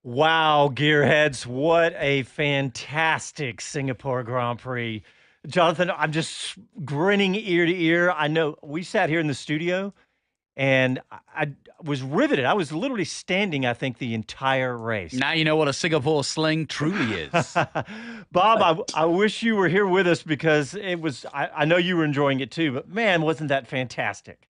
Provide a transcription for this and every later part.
Wow, gearheads, what a fantastic Singapore Grand Prix. Jonathan, I'm just grinning ear to ear. I know we sat here in the studio and I was riveted. I was literally standing, I think, the entire race. Now you know what a Singapore sling truly is. Bob, I wish you were here with us because I know you were enjoying it too, but man, wasn't that fantastic?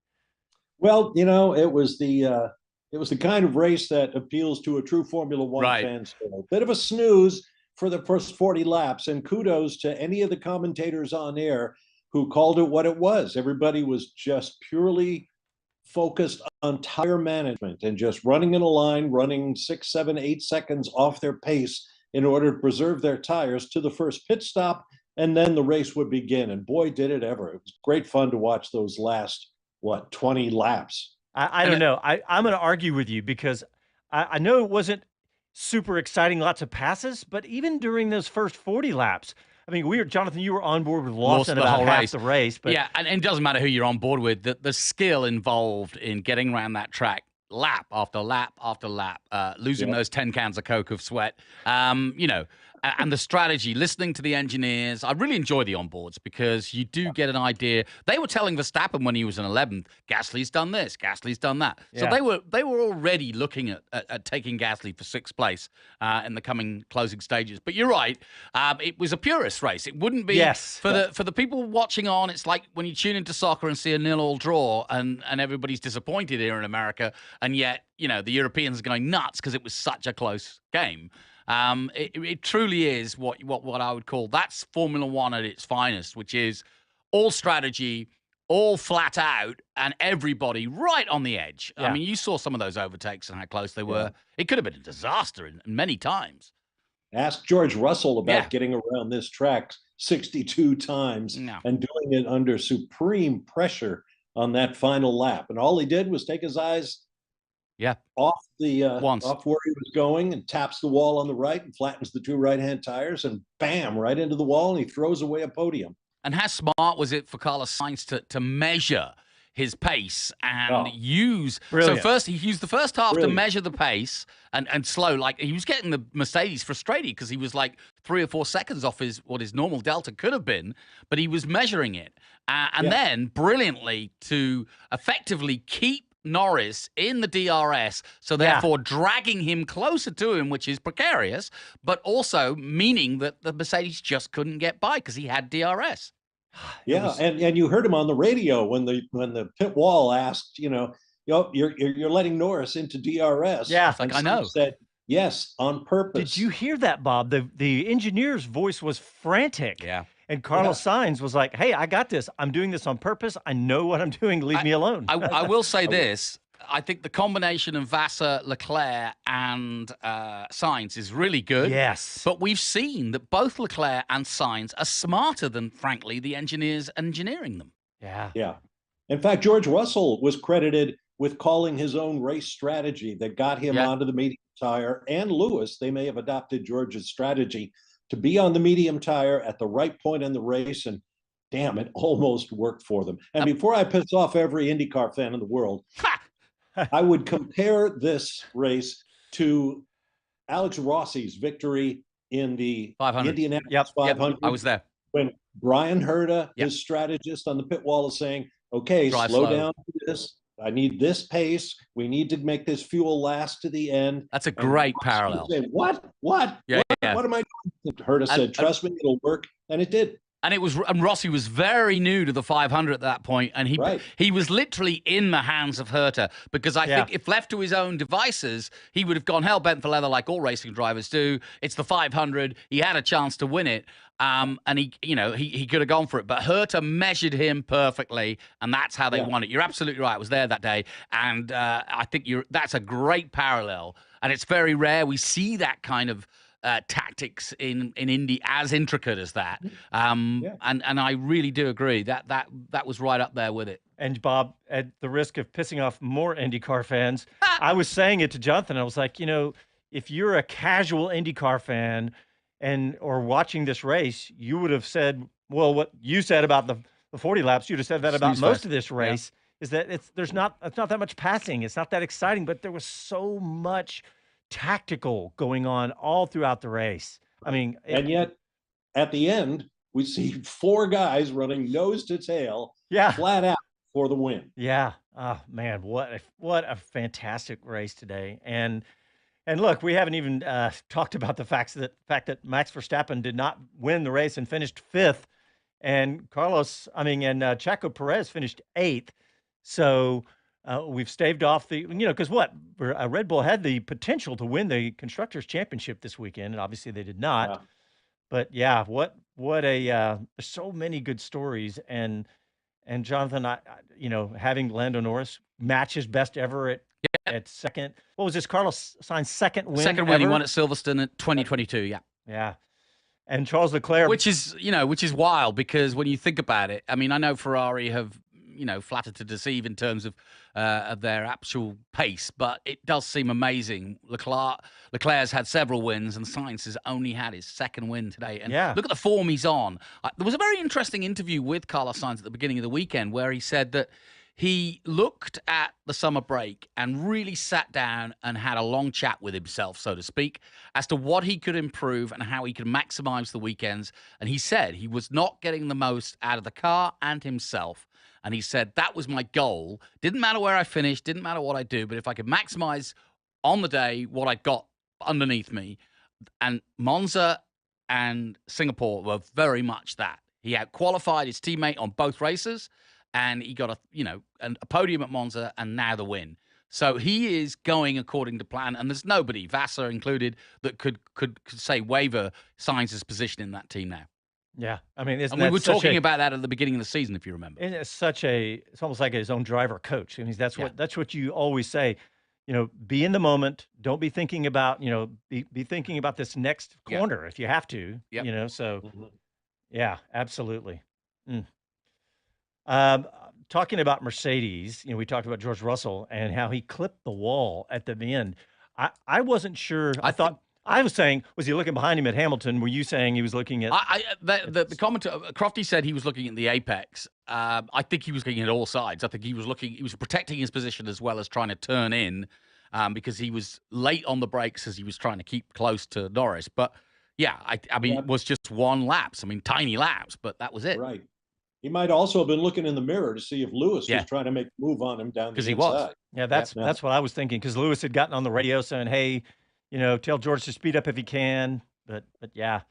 Well, it was the kind of race that appeals to a true Formula One Right. fan. So a bit of a snooze for the first 40 laps, and kudos to any of the commentators on air who called it what it was. Everybody was just purely focused on tire management and just running in a line, running 6, 7, 8 seconds off their pace in order to preserve their tires to the first pit stop, and then the race would begin. And boy, did it ever. It was great fun to watch those last, 20 laps. I don't know. I'm going to argue with you because I know it wasn't super exciting, lots of passes, but even during those first 40 laps, I mean, Jonathan, you were on board with Lawson the about whole half race. the race. But Yeah, and it doesn't matter who you're on board with. The skill involved in getting around that track, lap after lap after lap, losing those 10 cans of Coke of sweat, and the strategy, listening to the engineers. I really enjoy the onboards because you do get an idea. They were telling Verstappen when he was in 11th, Gasly's done this, Gasly's done that. So they were already looking at taking Gasly for 6th place in the coming closing stages. But you're right, it was a purist race. It wouldn't be for the people watching on. It's like when you tune into soccer and see a 0-0 draw, and everybody's disappointed here in America, and yet the Europeans are going nuts because it was such a close game. It truly is what I would call that's Formula One at its finest, which is all strategy, all flat out, and everybody right on the edge. I mean, you saw some of those overtakes and how close they were. It could have been a disaster in many times. Ask George Russell about getting around this track 62 times and doing it under supreme pressure on that final lap. And all he did was take his eyes off where he was going and taps the wall on the right and flattens the two right-hand tires and bam, right into the wall, and he throws away a podium. And how smart was it for Carlos Sainz to measure his pace and use brilliant. So first he used the first half to measure the pace and slow, like he was getting the Mercedes frustrated because he was like 3 or 4 seconds off what his normal delta could have been, but he was measuring it and then brilliantly to effectively keep Norris in the DRS, so therefore dragging him closer to him, which is precarious, but also meaning that the Mercedes just couldn't get by because he had DRS. And you heard him on the radio when the pit wall asked, you're letting Norris into DRS. Yeah, like I know. Said yes, on purpose. Did you hear that, Bob? The engineer's voice was frantic. Yeah. And Carlos Sainz was like, hey, I got this. I'm doing this on purpose. I know what I'm doing. Leave me alone. I will say this. I think the combination of Vassar, Leclerc, and Sainz is really good. Yes. But we've seen that both Leclerc and Sainz are smarter than, frankly, the engineers engineering them. Yeah. In fact, George Russell was credited with calling his own race strategy that got him onto the medium tire. And Lewis, they may have adopted George's strategy to be on the medium tire at the right point in the race, and damn, it almost worked for them. And before I piss off every IndyCar fan in the world, I would compare this race to Alex Rossi's victory in the 500. Indianapolis 500. I was there. When Brian Herta, his strategist on the pit wall, is saying, okay, slow down to this. I need this pace. We need to make this fuel last to the end. That's a great parallel. Said, what? What am I doing? Herta said, trust me, it'll work. And it did. And Rossi was very new to the 500 at that point, and he was literally in the hands of Herta, because I think if left to his own devices, he would have gone hell bent for leather like all racing drivers do. It's the 500. He had a chance to win it, and he could have gone for it, but Herta measured him perfectly, and that's how they won it. You're absolutely right. I was there that day, and I think that's a great parallel, and it's very rare we see that kind of tactics in Indy as intricate as that. And I really do agree that was right up there with it. And Bob, at the risk of pissing off more IndyCar fans, I was saying it to Jonathan. I was like, if you're a casual IndyCar fan or watching this race, you would have said, well, what you said about the 40 laps, you'd have said that about most of this race, is that it's not that much passing. It's not that exciting, but there was so much tactical going on all throughout the race. I mean, and yet at the end, we see 4 guys running nose to tail, flat out for the win. Yeah. Oh man, what a fantastic race today. And look, we haven't even talked about the fact that Max Verstappen did not win the race and finished 5th, and Checo Perez finished 8th. So we've staved off because Red Bull had the potential to win the Constructors' Championship this weekend, and obviously they did not. Yeah. But yeah, what there's so many good stories, and Jonathan, having Lando Norris match his best ever at second. What was this? Carlos Sainz's second win. Second win. He won at Silverstone at 2022. Yeah. Yeah. And Charles Leclerc, which is wild, because when you think about it, I mean, I know Ferrari have flattered to deceive in terms of their actual pace, but it does seem amazing. Leclerc's had several wins, and Sainz has only had his second win today. And look at the form he's on. There was a very interesting interview with Carlos Sainz at the beginning of the weekend where he said that he looked at the summer break and really sat down and had a long chat with himself, so to speak, as to what he could improve and how he could maximize the weekends. And he said he was not getting the most out of the car and himself. And he said, that was my goal. Didn't matter where I finished, didn't matter what I do, but if I could maximize on the day what I got underneath me. And Monza and Singapore were very much that. He out-qualified his teammate on both races, and he got a podium at Monza and now the win. So he is going according to plan, and there's nobody, Vassar included, that could say waver Sainz's position in that team now. Yeah, I mean, we were talking about that at the beginning of the season, if you remember. And it's almost like his own driver coach. I mean, that's what you always say. Be in the moment. Don't be thinking about be thinking about this next corner if you have to. Yep. So yeah, absolutely. Talking about Mercedes, we talked about George Russell and how he clipped the wall at the end. I wasn't sure. I was saying, was he looking behind him at Hamilton? Were you saying he was looking at? The commentator, Crofty, said he was looking at the apex. I think he was looking at all sides. I think he was protecting his position as well as trying to turn in, because he was late on the brakes as he was trying to keep close to Norris. But yeah, I mean, it was just one lapse. I mean, tiny lapse, but that was it. Right. He might also have been looking in the mirror to see if Lewis was trying to make a move on him down the inside. Because he was. Yeah, that's what I was thinking, because Lewis had gotten on the radio saying, hey, tell George to speed up if he can. But yeah.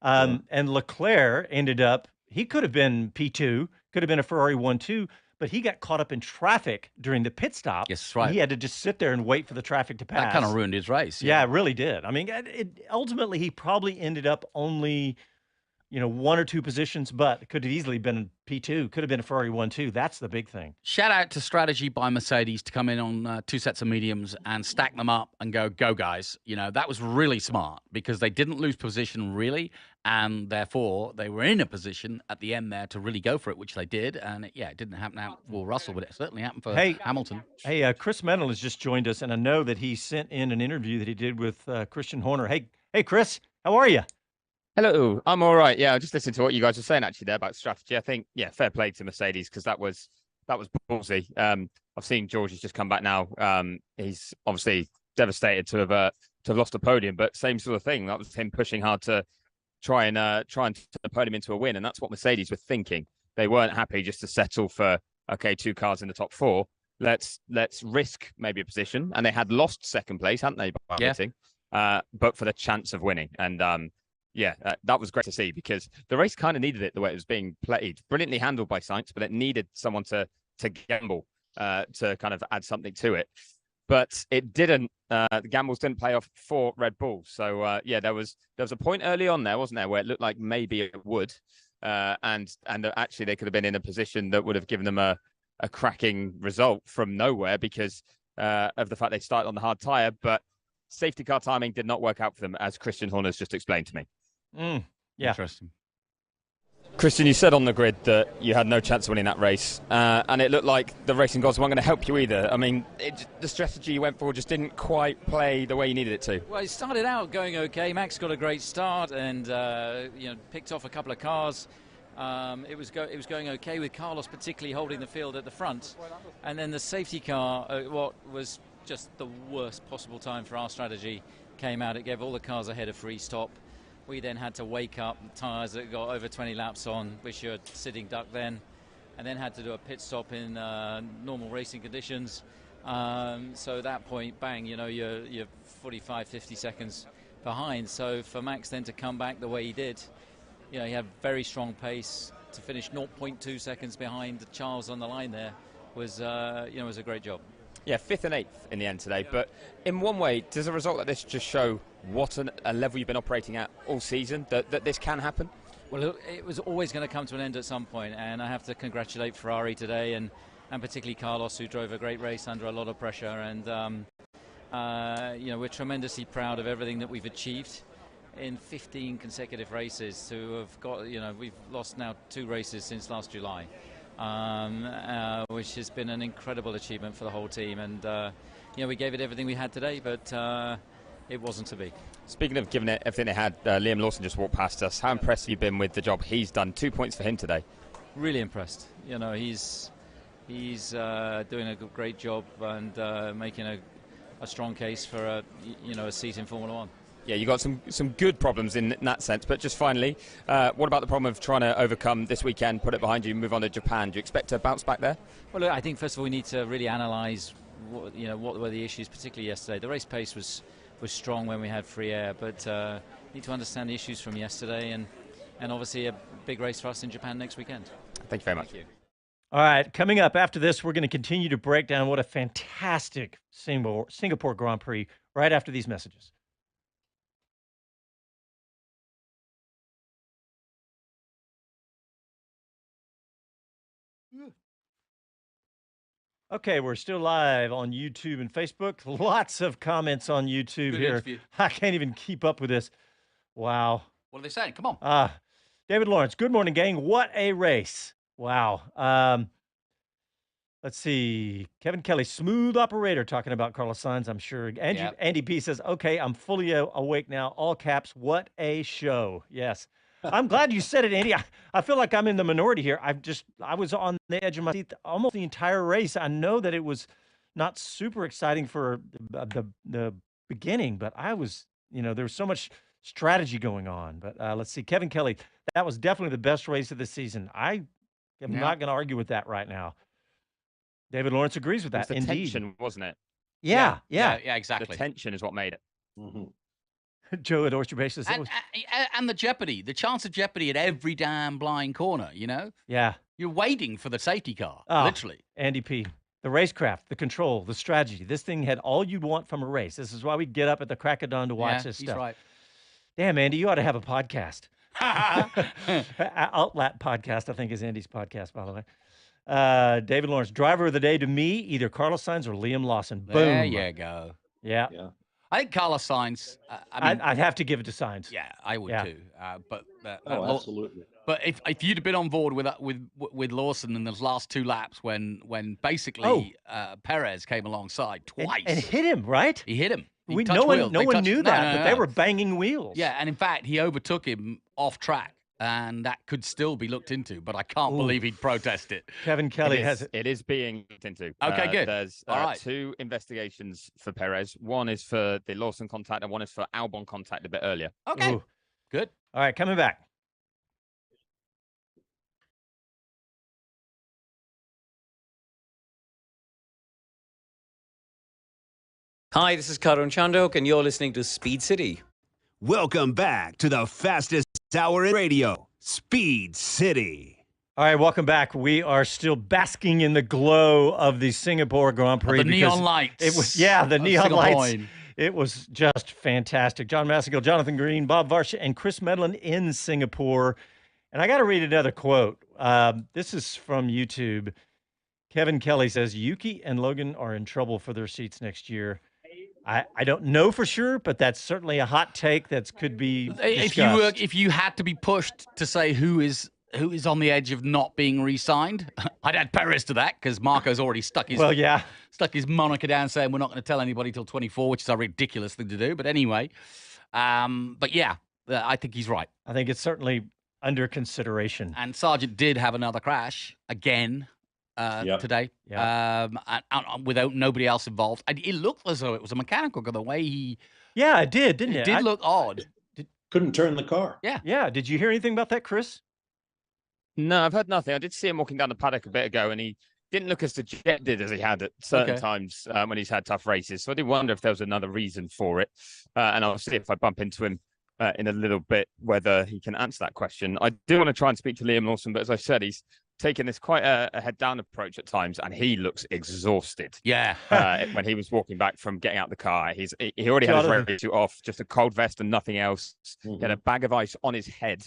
And Leclerc ended up, he could have been P2, could have been a Ferrari 1-2, but he got caught up in traffic during the pit stop. Yes, right. He had to just sit there and wait for the traffic to pass. That kind of ruined his race. Yeah, it really did. I mean, ultimately, he probably ended up only, 1 or 2 positions, but it could have easily been P2, could have been a Ferrari 1-2. That's the big thing. Shout out to strategy by Mercedes to come in on 2 sets of mediums and stack them up and go guys. That was really smart, because they didn't lose position really, and therefore they were in a position at the end there to really go for it, which they did. And it didn't happen out for Russell, but it certainly happened for Hamilton. Hey, Chris Medland has just joined us, and I know that he sent in an interview that he did with Christian Horner. Hey, Chris, how are you? Hello, I'm all right. Yeah, I just listened to what you guys were saying actually there about strategy. I think, fair play to Mercedes, because that was ballsy. I've seen George has just come back now. He's obviously devastated to have lost a podium, but same sort of thing. That was him pushing hard to try and turn the podium into a win, and that's what Mercedes were thinking. They weren't happy just to settle for 2 cars in the top 4. Let's risk maybe a position, and they had lost second place, hadn't they, by hitting, but for the chance of winning. And that was great to see, because the race kind of needed it the way it was being played. Brilliantly handled by Sainz, but it needed someone to gamble, to kind of add something to it. But it didn't. The gambles didn't play off for Red Bull. So there was a point early on there, wasn't there, where it looked like maybe it would, and actually they could have been in a position that would have given them a cracking result from nowhere, because of the fact they started on the hard tyre. But safety car timing did not work out for them, as Christian Horner's just explained to me. Interesting. Christian, you said on the grid that you had no chance of winning that race, and it looked like the racing gods weren't going to help you either. I mean, the strategy you went for just didn't quite play the way you needed it to. Well, it started out going okay. Max got a great start and picked off a couple of cars. It was going okay, with Carlos particularly holding the field at the front, and then the safety car, what was just the worst possible time for our strategy came out. It gave all the cars ahead a free stop. We then had to wake up the tyres that got over 20 laps on, which you're sitting duck then, and then had to do a pit stop in normal racing conditions. So at that point, bang, you're 45, 50 seconds behind. So for Max then to come back the way he did, he had very strong pace to finish 0.2 seconds behind Charles on the line there was a great job. Yeah, 5th and 8th in the end today. But in one way, does a result like this just show what a level you've been operating at all season, that this can happen? Well, it was always going to come to an end at some point, and I have to congratulate Ferrari today, and particularly Carlos, who drove a great race under a lot of pressure. And we're tremendously proud of everything that we've achieved in 15 consecutive races. To have got, we've lost now 2 races since last July, which has been an incredible achievement for the whole team. And we gave it everything we had today, but it wasn't to be. Speaking of giving it everything they had, Liam Lawson just walked past us. How impressed have you been with the job he's done? 2 points for him today. Really impressed. He's doing a great job and making a strong case for a seat in Formula One. Yeah, you got some good problems in that sense. But just finally, what about the problem of trying to overcome this weekend, put it behind you, move on to Japan? Do you expect to bounce back there? Well, look, I think first of all we need to really analyse what were the issues, particularly yesterday. The race pace was strong when we had free air, but need to understand the issues from yesterday, and obviously a big race for us in Japan next weekend. Thank you very much. Thank you. All right, coming up after this, we're going to continue to break down what a fantastic Singapore Grand Prix right after these messages. Okay, we're still live on YouTube and Facebook. Lots of comments on YouTube Good here. interview. I can't even keep up with this. Wow. What are they saying? Come on. David Lawrence, good morning, gang. What a race. Wow. Let's see. Kevin Kelly, smooth operator, talking about Carlos Sainz, I'm sure. Andy B says, okay, I'm fully awake now. All caps, what a show. Yes. I'm glad you said it, Andy. I feel like I'm in the minority here. I was on the edge of my seat almost the entire race. I know that it was not super exciting for the beginning, but I was, there was so much strategy going on. But let's see. Kevin Kelly, that was definitely the best race of the season. I am not going to argue with that right now. David Lawrence agrees with that. It was the Indeed. tension, wasn't it? Yeah. Exactly. The tension is what made it. Mhm. Joe at Oyster Bay says, And the jeopardy, the chance of jeopardy at every damn blind corner, yeah. You're waiting for the safety car, Oh, literally. Andy P. The racecraft, the control, the strategy. This thing had all you'd want from a race. This is why we get up at the crack of dawn to watch this he's stuff. right. Damn, Andy, you ought to have a podcast. Outlet podcast, I think, is Andy's podcast, by the way. David Lawrence, driver of the day to me, either Carlos Sainz or Liam Lawson. Boom. There you go. Yeah. I think Carlos Sainz. I'd have to give it to Sainz. Yeah, I would too. But Absolutely. But if you'd have been on board with Lawson in those last 2 laps when basically Perez came alongside twice and hit him, right? he hit him. No one knew that, but they were banging wheels. Yeah, and in fact he overtook him off track, and that could still be looked into. But I can't believe he'd protest it. Kevin Kelly has it. It is being looked into. Okay, good. There's All right. 2 investigations for Perez. One is for the Lawson contact, and one is for Albon contact a bit earlier. Okay, Ooh. good. All right, coming back. Hi, this is Karun Chandok, and you're listening to Speed City. Welcome back to the fastest hour in radio, Speed City. All right, welcome back. We are still basking in the glow of the Singapore Grand Prix. The because neon lights. It was, the of neon Singapore. lights. It was just fantastic. John Massengill, Jonathan Green, Bob Varsha, and Chris Medland in Singapore. And I got to read another quote. This is from YouTube. Kevin Kelly says, Yuki and Logan are in trouble for their seats next year. I don't know for sure, but that's certainly a hot take that could be discussed. If you had to be pushed to say who is on the edge of not being re-signed, I'd add Perez to that because Marco's already stuck his moniker down saying we're not going to tell anybody till 24, which is a ridiculous thing to do. But anyway, but yeah, I think he's right. I think it's certainly under consideration. And Sargent did have another crash again. today, without nobody else involved. And it looked as though it was a mechanical, the way he... Yeah, it did, didn't it? It did look odd. Couldn't turn the car. Yeah. Did you hear anything about that, Chris? No, I've heard nothing. I did see him walking down the paddock a bit ago, and he didn't look as dejected as he had at certain times when he's had tough races. So I did wonder if there was another reason for it. And I'll see if I bump into him in a little bit, whether he can answer that question. I do want to try and speak to Liam Lawson, but as I said, he's taken this quite a head-down approach at times, and he looks exhausted. Yeah. When he was walking back from getting out the car, he already had his radio off, just a cold vest and nothing else. He had a bag of ice on his head.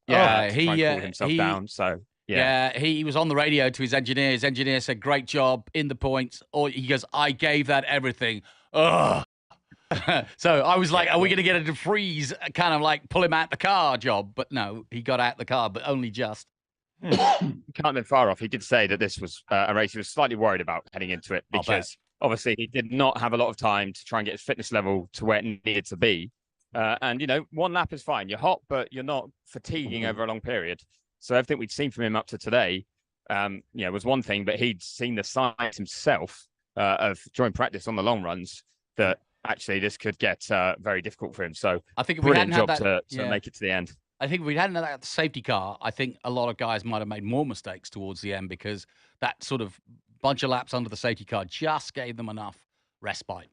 Yeah, he cooled himself down. So he was on the radio to his engineer. His engineer said, "Great job in the points." Or he goes, "I gave that everything." Ugh. So I was like, "Are we going to get a DeFreeze kind of like pull him out the car job?" But no, he got out the car, but only just. Can't have been far off. He did say that this was a race he was slightly worried about heading into it because obviously he did not have a lot of time to try and get his fitness level to where it needed to be. And, you know, one lap is fine. You're hot, but you're not fatiguing over a long period. So everything we'd seen from him up to today, was one thing, but he'd seen the signs himself of during practice on the long runs that actually this could get very difficult for him. So I think if we hadn't had that, to make it to the end. I think if we hadn't had that safety car, I think a lot of guys might have made more mistakes towards the end because that sort of bunch of laps under the safety car just gave them enough respite.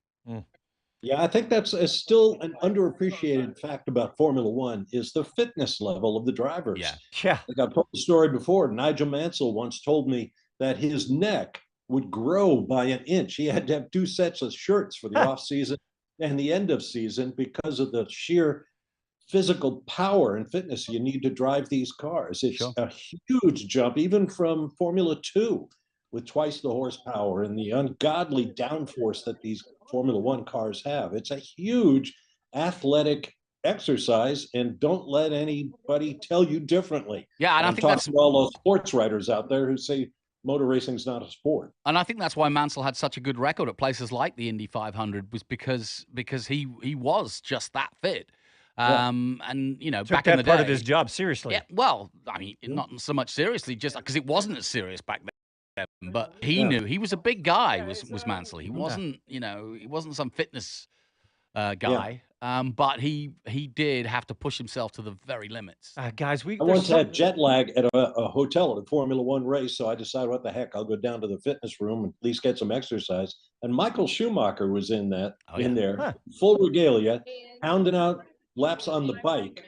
Yeah, I think that's still an underappreciated fact about Formula One is the fitness level of the drivers. Yeah. Like I've told the story before. Nigel Mansell once told me that his neck would grow by an inch. He had to have 2 sets of shirts for the off season and the end of season because of the sheer physical power and fitness you need to drive these cars. It's a huge jump, even from Formula 2 with twice the horsepower and the ungodly downforce that these Formula One cars have. It's a huge athletic exercise, and don't let anybody tell you differently. Yeah, and I think that's all those sports writers out there who say motor racing is not a sport. And I think that's why Mansell had such a good record at places like the Indy 500 was because he was just that fit. And you know, Took back that in the part day, of his job seriously. Yeah, well, I mean, not so much seriously, just because it wasn't as serious back then. But he knew he was a big guy. Was Mansell? He wasn't, he wasn't some fitness guy. But he did have to push himself to the very limits. Guys, I once had jet lag at a hotel at a Formula One race, so I decided, what the heck, I'll go down to the fitness room and at least get some exercise. And Michael Schumacher was in there, full regalia, pounding out laps on the bike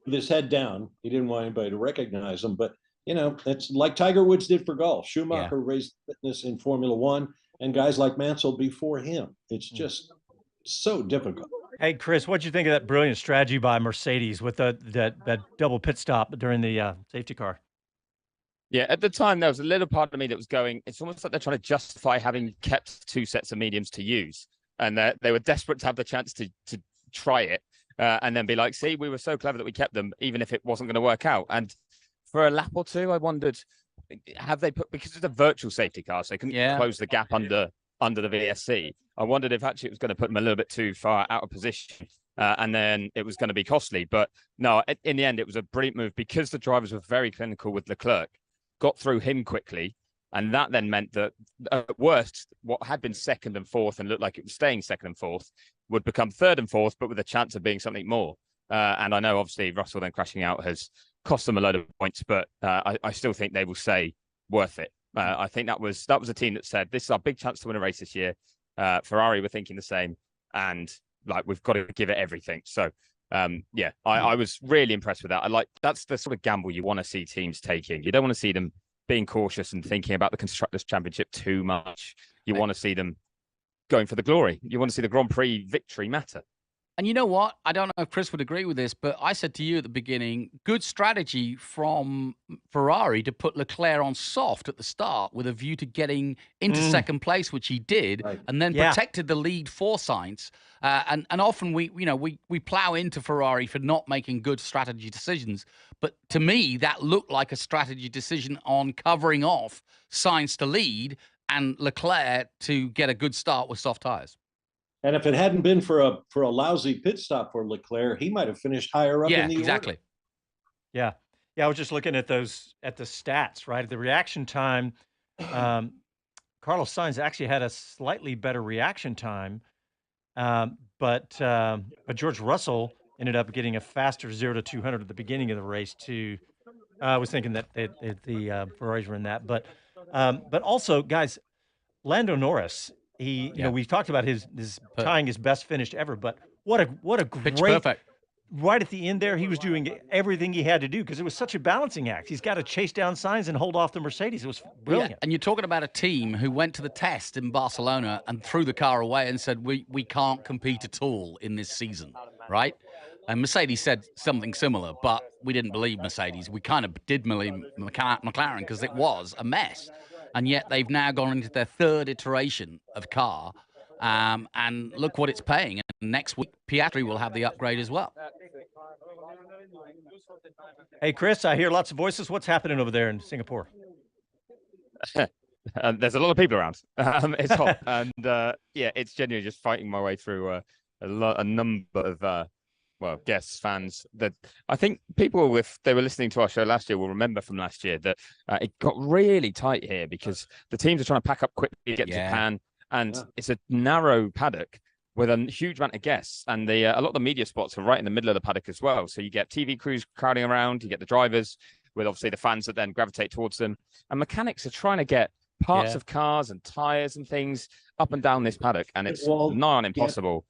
with his head down. He didn't want anybody to recognize him, but it's like Tiger Woods did for golf. Schumacher raised fitness in Formula One, and guys like Mansell before him. It's just so difficult. Hey, Chris, what'd you think of that brilliant strategy by Mercedes with that double pit stop during the safety car? Yeah, at the time, there was a little part of me that was going, it's almost like they're trying to justify having kept 2 sets of mediums to use. And they were desperate to have the chance to try it and then be like, see, we were so clever that we kept them, even if it wasn't going to work out. And for a lap or two, I wondered, have they put, because it's a virtual safety car, so they couldn't close the gap under the VSC. I wondered if actually it was going to put them a little bit too far out of position and then it was going to be costly. But no, in the end, it was a brilliant move because the drivers were very clinical with Leclerc, got through him quickly. And that then meant that at worst, what had been second and fourth and looked like it was staying second and fourth would become third and fourth, but with a chance of being something more. And I know, obviously, Russell then crashing out has cost them a load of points, but I still think they will say worth it. I think that was a team that said, this is our big chance to win a race this year. Ferrari were thinking the same, and we've got to give it everything. So I was really impressed with that. That's the sort of gamble you want to see teams taking. You don't want to see them being cautious and thinking about the Constructors' Championship too much. You want to see them going for the glory. You want to see the Grand Prix victory matter. And you know what? I don't know if Chris would agree with this, but I said to you at the beginning, good strategy from Ferrari to put Leclerc on soft at the start with a view to getting into second place, which he did, and then protected the lead for Sainz. And often we plow into Ferrari for not making good strategy decisions. But to me, that looked like a strategy decision on covering off Sainz to lead and Leclerc to get a good start with soft tires. And if it hadn't been for a lousy pit stop for Leclerc, he might have finished higher up in the order. Yeah. I was just looking at the stats, right? The reaction time Carlos Sainz actually had a slightly better reaction time, but George Russell ended up getting a faster 0 to 200 at the beginning of the race too. I was thinking that the Ferraris were in that, but also, guys, Lando Norris. We've talked about his tying his best finish ever, but what a Pitch great perfect. right at the end there, he was doing everything he had to do because it was such a balancing act. He's got to chase down Sainz and hold off the Mercedes. It was brilliant. Yeah, and you're talking about a team who went to the test in Barcelona and threw the car away and said, we can't compete at all in this season, right? And Mercedes said something similar, but we didn't believe Mercedes. We kind of did believe McLaren because it was a mess. And yet they've now gone into their third iteration of car. And look what it's paying. And next week, Piastri will have the upgrade as well. Hey, Chris, I hear lots of voices. What's happening over there in Singapore? There's a lot of people around. It's hot. And it's genuinely just fighting my way through a number of guests, fans. That I think people, if they were listening to our show last year, will remember from last year that it got really tight here because the teams are trying to pack up quickly to get to Japan. And it's a narrow paddock with a huge amount of guests. And a lot of the media spots are right in the middle of the paddock as well. So you get TV crews crowding around, you get the drivers with obviously the fans that then gravitate towards them. And mechanics are trying to get parts of cars and tires and things up and down this paddock. And it's nigh on impossible.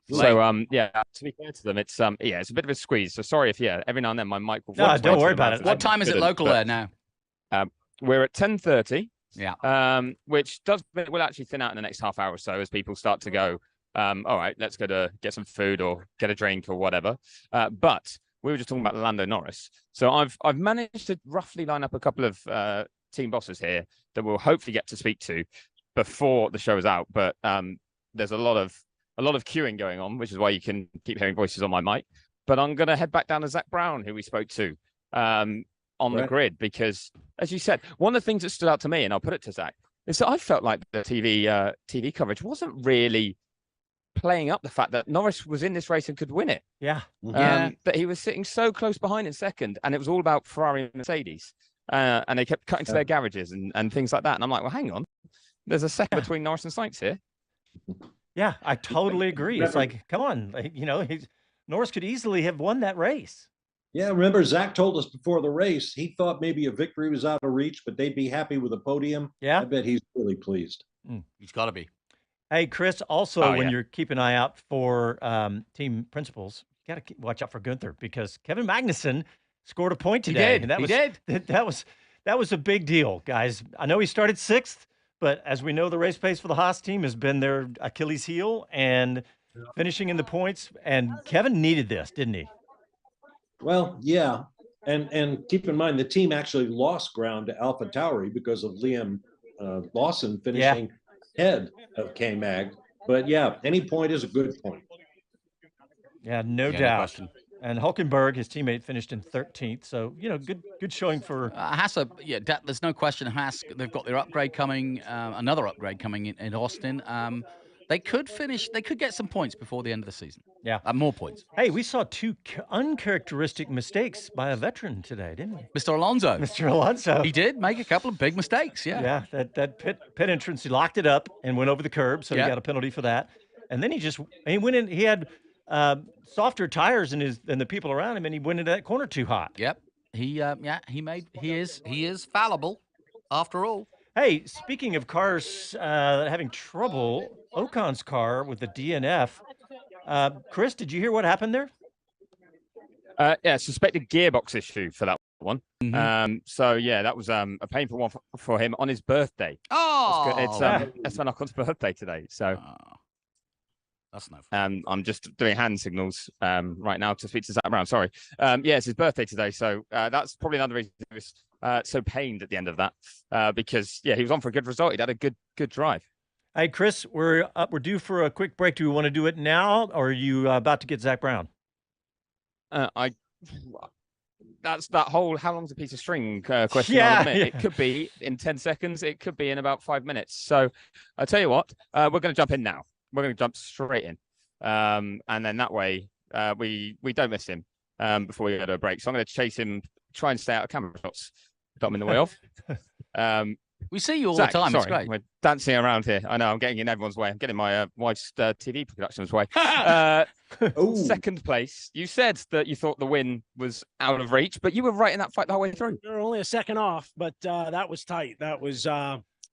So, to be fair to them, it's a bit of a squeeze. So sorry if, every now and then my mic will... No, don't worry about it. What time is it local there now? We're at 10:30. Yeah. Which will actually thin out in the next half hour or so as people start to go, all right, let's go to get some food or get a drink or whatever. But we were just talking about Lando Norris. So I've managed to roughly line up a couple of team bosses here that we'll hopefully get to speak to before the show is out. But there's a lot of queuing going on, which is why you can keep hearing voices on my mic. But I'm going to head back down to Zach Brown, who we spoke to. On the grid, because as you said, one of the things that stood out to me, and I'll put it to Zach, is that I felt like the TV coverage wasn't really playing up the fact that Norris was in this race and could win it. Yeah. That he was sitting so close behind in second, and it was all about Ferrari and Mercedes. And they kept cutting to their garages and things like that. And I'm like, well, hang on. There's a second between Norris and Sainz here. Yeah, I totally agree. It's like, come on, Norris could easily have won that race. Yeah, remember Zach told us before the race, he thought maybe a victory was out of reach, but they'd be happy with a podium. Yeah. I bet he's really pleased. He's got to be. Hey, Chris, also, when you're keeping an eye out for team principals, you got to watch out for Gunther because Kevin Magnussen scored a point today. He did. That was a big deal, guys. I know he started 6th, but as we know, the race pace for the Haas team has been their Achilles heel and finishing in the points. And Kevin needed this, didn't he? Well, yeah. And keep in mind, the team actually lost ground to AlphaTauri because of Liam Lawson finishing ahead of K-Mag. But yeah, any point is a good point. Yeah, no doubt. No and Hulkenberg, his teammate, finished in 13th. So, good showing for Haas. There's no question. Haas, they've got their upgrade coming, another upgrade coming in Austin. They could get some points before the end of the season. Yeah. More points. Hey, we saw 2 uncharacteristic mistakes by a veteran today, didn't we? Mr. Alonso. Mr. Alonso. He did make a couple of big mistakes, Yeah, that pit entrance, he locked it up and went over the curb, so he got a penalty for that. And then he went in, he had softer tires than the people around him, and he went into that corner too hot. Yep. He is fallible after all. Hey, speaking of cars having trouble, Ocon's car with the DNF. Chris, did you hear what happened there? Suspected gearbox issue for that one. Mm-hmm. That was a painful one for him on his birthday. Oh, it's Esteban Ocon's birthday today. So that's no fun. I'm just doing hand signals right now to speak to Zach Brown. Sorry. It's his birthday today, so that's probably another reason he was so pained at the end of that because he was on for a good result. He'd had a good drive. Hey, Chris, we're due for a quick break. Do we want to do it now, or are you about to get Zach Brown? That's that whole how long's a piece of string question. It could be in 10 seconds. It could be in about 5 minutes. So I'll tell you what, we're going to jump in now. We're going to jump straight in. And then that way we don't miss him before we go to a break. So I'm going to chase him, try and stay out of camera shots. Got him in the way of. We see you all Zach, the time. Sorry, It's great. we're dancing around here. I know, I'm getting in everyone's way. I'm getting my wife's TV production's way. Oh, Second place. You said that you thought the win was out of reach, but you were right in that fight the whole way through. They're only a second off, but that was tight. That was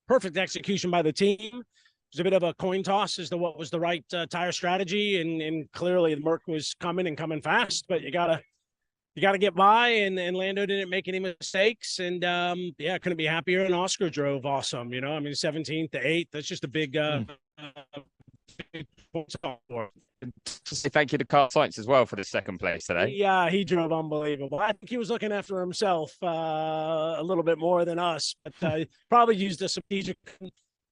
perfect execution by the team. It was a bit of a coin toss as to what was the right tire strategy, and clearly the Merc was coming fast. But you gotta get by, and Lando didn't make any mistakes, and yeah, couldn't be happier. And Oscar drove awesome. You know, I mean, 17th to 8th. That's just a big. Big Say thank you to Carl Sainz as well for the second place today. Yeah, he drove unbelievable. I think he was looking after himself a little bit more than us, but probably used a strategic.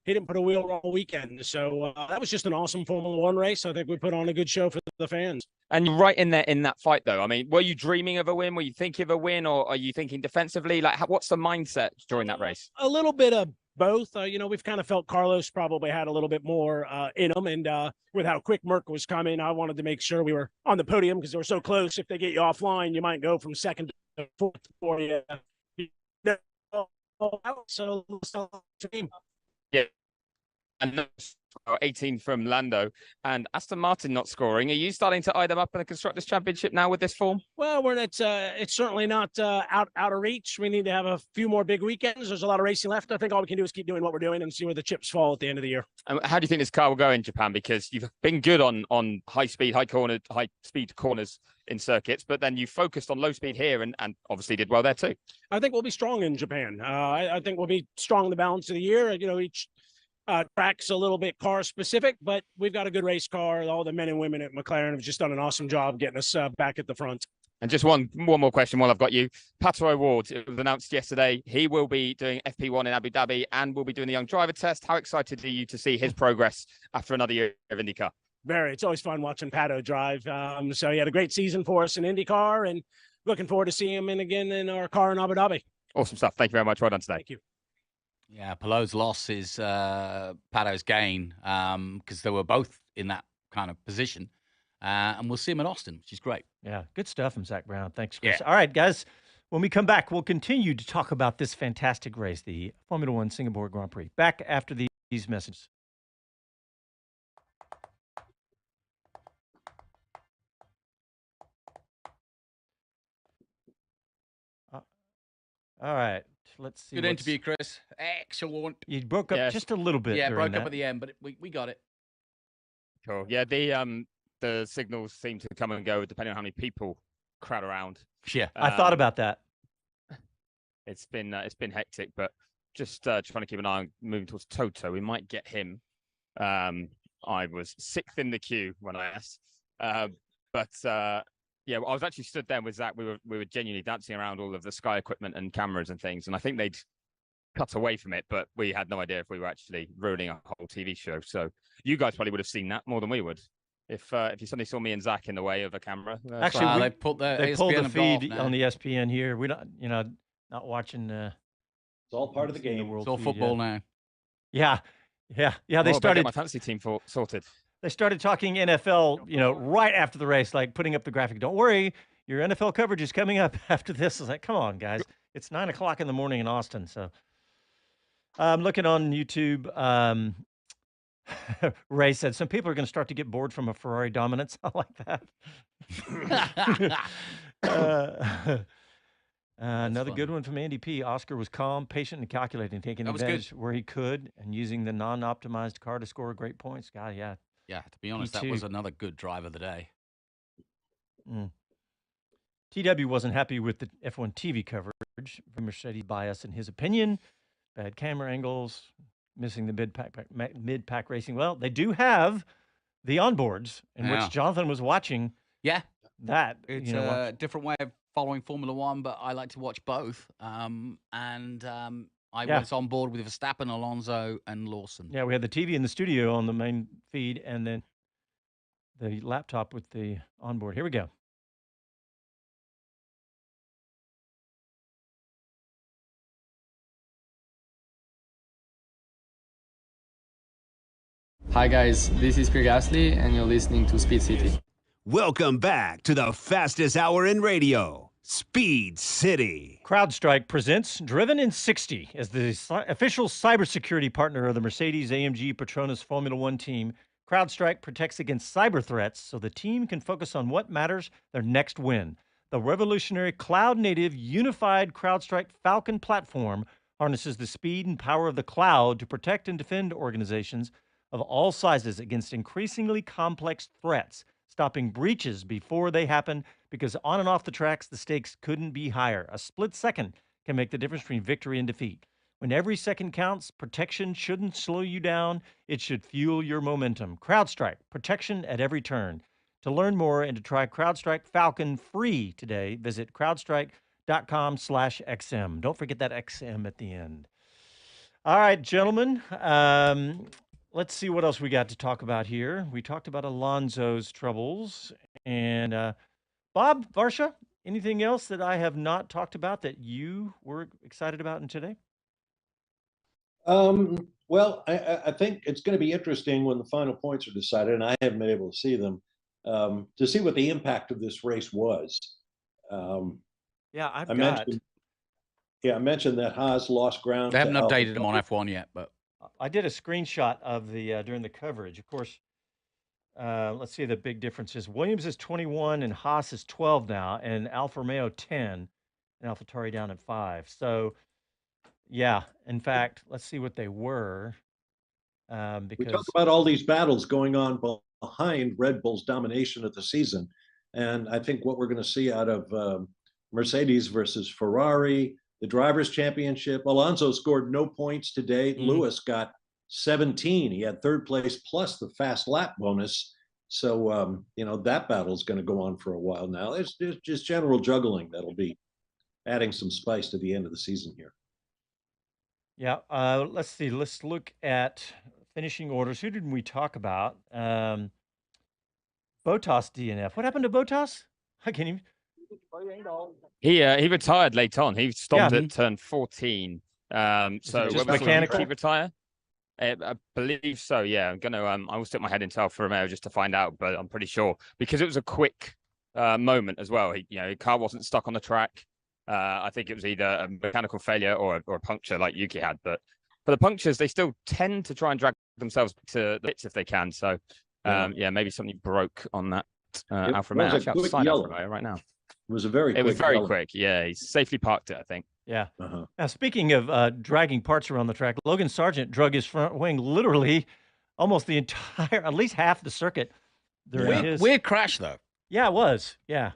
He didn't put a wheel wrong all weekend. So that was just an awesome Formula One race. I think we put on a good show for the fans. And you're right in there in that fight, though. I mean, were you dreaming of a win? Were you thinking of a win, or are you thinking defensively? Like, what's the mindset during that race? A little bit of both. You know, we've kind of felt Carlos probably had a little bit more in him. And with how quick Merc was coming, I wanted to make sure we were on the podium because they were so close. If they get you offline, you might go from second to fourth for you. So, team. Yeah. And 18 from Lando and Aston Martin not scoring. Are you starting to eye them up in the Constructors' Championship now with this form? Well, it's certainly not out of reach. We need to have a few more big weekends. There's a lot of racing left. I think all we can do is keep doing what we're doing and see where the chips fall at the end of the year. How do you think this car will go in Japan? Because you've been good on high speed corners in circuits, but then you focused on low speed here and obviously did well there too. I think we'll be strong in Japan. I think we'll be strong in the balance of the year. You know, each track's a little bit car specific, but we've got a good race car. All the men and women at McLaren have just done an awesome job getting us back at the front. And just one more question while I've got you. Pato Award, it was announced yesterday. He will be doing FP1 in Abu Dhabi and will be doing the young driver test. How excited are you to see his progress after another year of IndyCar? Very. It's always fun watching Pato drive. So he had a great season for us in IndyCar, and looking forward to seeing him again in our car in Abu Dhabi. Awesome stuff. Thank you very much. Well done today. Thank you. Yeah, Palo's loss is Pato's gain because they were both in that kind of position. And we'll see him at Austin, which is great. Yeah, good stuff from Zach Brown. Thanks, Chris. Yeah. All right, guys, when we come back, we'll continue to talk about this fantastic race, the Formula One Singapore Grand Prix. Back after these messages. All right, let's see. Good interview, Chris. Excellent. You broke up just a little bit. Yeah, during broke that. up at the end, but we got it. Cool. Yeah, the signals seem to come and go depending on how many people crowd around. Yeah, I thought about that. It's been hectic, but just trying to keep an eye on moving towards Toto. We might get him. I was sixth in the queue when I asked, yeah, I was actually stood there with Zach. We were genuinely dancing around all of the Sky equipment and cameras and things, and I think they'd cut away from it, but we had no idea if we were actually ruining a whole TV show. So you guys probably would have seen that more than we would. If you suddenly saw me and Zach in the way of a camera. Actually, they pulled the feed on the ESPN here. We're not watching. It's all part of the game. It's all football now. Yeah. They started my fantasy team sorted. They started talking NFL, right after the race, like putting up the graphic. Don't worry, your NFL coverage is coming up after this. I was like, come on, guys. It's 9:00 in the morning in Austin. So I'm looking on YouTube. Ray said some people are going to start to get bored from a Ferrari dominance. I like that. Another good one from Andy P. Oscar was calm, patient, and calculating, taking advantage where he could and using the non-optimized car to score great points. God, yeah. Yeah, to be honest, that was another good drive of the day. TW wasn't happy with the F1 TV coverage. Mercedes bias, in his opinion. Bad camera angles, missing the mid-pack racing. Well, they do have the onboards in which Jonathan was watching. Yeah. That. It's a different way of following Formula One, but I like to watch both. I was on board with Verstappen, Alonso, and Lawson. Yeah, we had the TV in the studio on the main feed, and then the laptop with the onboard. Here we go. Hi guys, this is Pierre Gasly, and you're listening to Speed City. Welcome back to the fastest hour in radio, Speed City. CrowdStrike presents Driven in 60 as the official cybersecurity partner of the Mercedes-AMG Petronas Formula One team. CrowdStrike protects against cyber threats so the team can focus on what matters, their next win. The revolutionary cloud-native unified CrowdStrike Falcon platform harnesses the speed and power of the cloud to protect and defend organizations of all sizes against increasingly complex threats, stopping breaches before they happen, because on and off the tracks, the stakes couldn't be higher. A split second can make the difference between victory and defeat. When every second counts, protection shouldn't slow you down. It should fuel your momentum. CrowdStrike, protection at every turn. To learn more and to try CrowdStrike Falcon free today, visit crowdstrike.com/XM. Don't forget that XM at the end. All right, gentlemen. Let's see what else we got to talk about here. We talked about Alonso's troubles. And Bob Varsha, anything else that I have not talked about that you were excited about in today? Well, I think it's going to be interesting when the final points are decided, and I haven't been able to see them, to see what the impact of this race was. Yeah, I mentioned that Haas lost ground. They haven't updated them on F1 yet, but I did a screenshot of the during the coverage. Of course, let's see the big differences. Williams is 21 and Haas is 12 now, and Alfa Romeo 10, and AlphaTauri down at 5. So, yeah, in fact, let's see what they were. Because we talk about all these battles going on behind Red Bull's domination of the season, and I think what we're going to see out of Mercedes versus Ferrari, the Drivers' Championship. Alonso scored no points today. Lewis got 17. He had third place plus the fast lap bonus. So, that battle is going to go on for a while now. It's just general juggling that'll be adding some spice to the end of the season here. Yeah, let's see. Let's look at finishing orders. Who did we talk about? Bottas DNF. What happened to Bottas? I can't even. He retired late on. He stopped at turn 14. So just when mechanical? he retire? I believe so. Yeah, I'm gonna. I will stick my head into Alfa Romeo just to find out, but I'm pretty sure because it was a quick moment as well. His car wasn't stuck on the track. I think it was either a mechanical failure or a puncture like Yuki had. But for the punctures, they still tend to try and drag themselves to the pits if they can. So maybe something broke on that Alfa Romeo. Actually, I'll sign Alfa Romeo right now. It was very quick. Yeah, he safely parked it, I think. Yeah. Now, speaking of dragging parts around the track, Logan Sargent drug his front wing literally almost the entire, at least half the circuit. Weird crash, though. Yeah, it was. Yeah.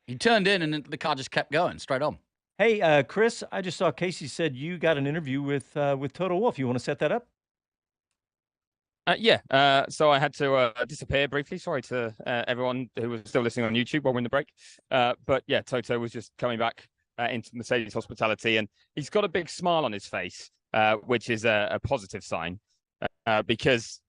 He turned in and the car just kept going straight on. Hey, Chris, I just saw Casey said you got an interview with Toto Wolff. You want to set that up? So I had to disappear briefly. Sorry to everyone who was still listening on YouTube while we're in the break. But yeah, Toto was just coming back into Mercedes hospitality, and he's got a big smile on his face, which is a positive sign because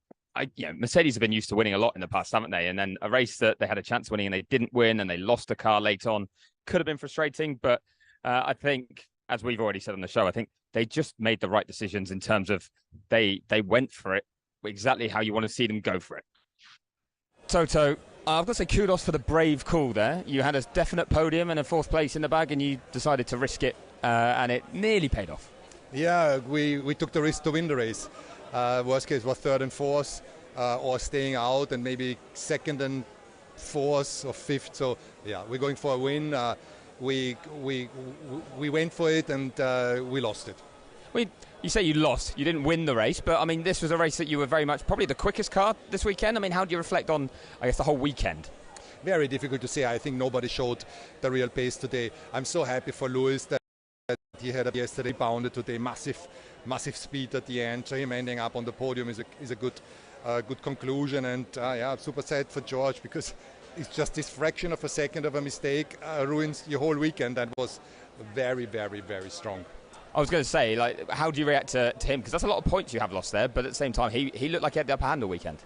Mercedes have been used to winning a lot in the past, haven't they? And then a race that they had a chance of winning and they didn't win, and they lost a car late on, could have been frustrating. But I think, as we've already said on the show, I think they just made the right decisions in terms of they went for it exactly how you want to see them go for it. Toto, I've got to say kudos for the brave call there. You had a definite podium and a fourth place in the bag, and you decided to risk it, and it nearly paid off. Yeah, we took the risk to win the race. Worst case was third and fourth, or staying out, and maybe second and fourth or fifth. So yeah, we're going for a win. We went for it, and we lost it. You say you lost. You didn't win the race, but I mean, this was a race that you were very much probably the quickest car this weekend. I mean, how do you reflect on, I guess, the whole weekend? Very difficult to say. I think nobody showed the real pace today. I'm so happy for Lewis that he had yesterday, bounded today, massive speed at the end. So him ending up on the podium is a good conclusion. And super sad for George, because it's just this fraction of a second of a mistake ruins your whole weekend. That was very, very, very strong. I was going to say, like, how do you react to him? Because that's a lot of points you have lost there, but at the same time, he looked like he had the upper hand all weekend.